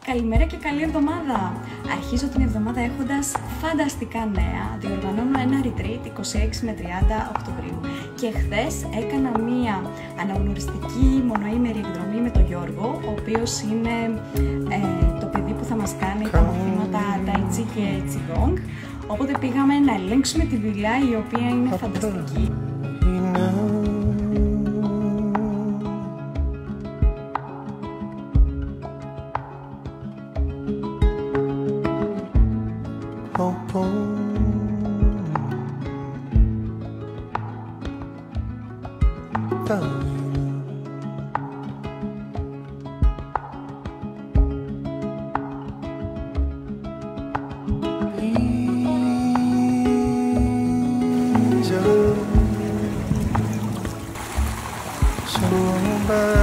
Καλημέρα και καλή εβδομάδα! Αρχίζω την εβδομάδα έχοντας φανταστικά νέα. Διοργανώνω ένα retreat 26 με 30 Οκτωβρίου και χθες έκανα μία αναγνωριστική μονοήμερη εκδρομή με τον Γιώργο, ο οποίος είναι το παιδί που θα μας κάνει τα μαθήματα Tai Chi και Qigong. Οπότε πήγαμε να ελέγξουμε τη δουλειά, η οποία είναι φανταστική. So